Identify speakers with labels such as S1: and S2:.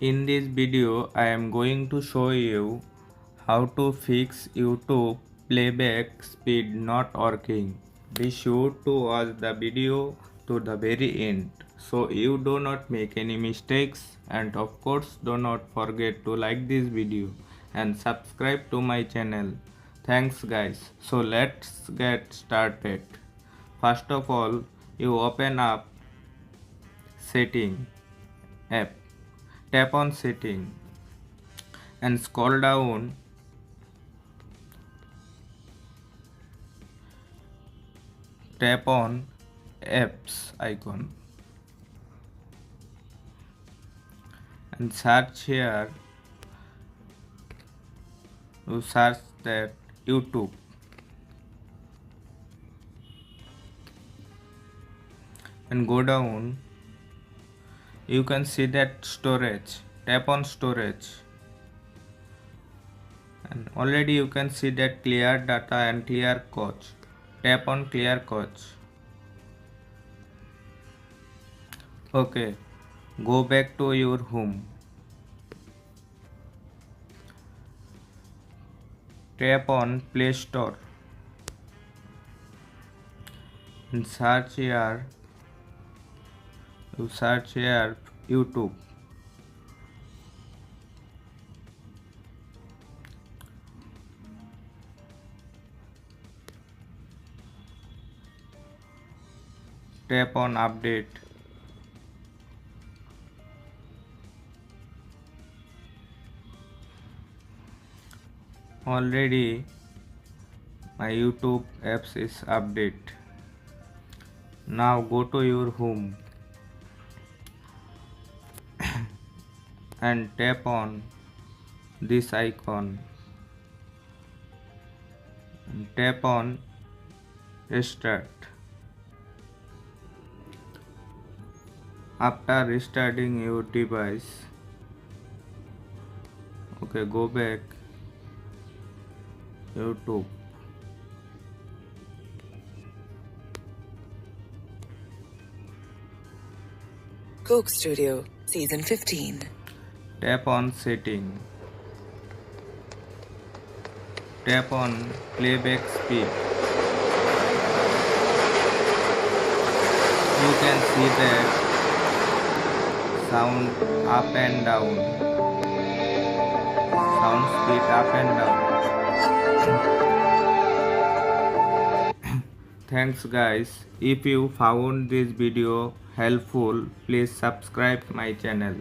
S1: In this video, I am going to show you how to fix YouTube playback speed not working. Be sure to watch the video to the very end so you do not make any mistakes, and of course do not forget to like this video and subscribe to my channel. Thanks guys. So let's get started. First of all, you open up setting app. Tap on setting and scroll down. Tap on apps icon and search here. You search that YouTube and go down. You can see that storage. Tap on storage and already you can see that clear data and clear cache. Tap on clear cache. Okay, go back to your home. Tap on Play Store and search here. You search here YouTube. Tap on update. Already my YouTube apps is update. Now go to your home and tap on this icon and tap on restart. After restarting your device, okay, go back YouTube.
S2: Coke Studio, Season 15.
S1: Tap on setting. Tap on playback speed. You can see that sound up and down. Sound speed up and down. Thanks guys. If you found this video helpful, please subscribe my channel.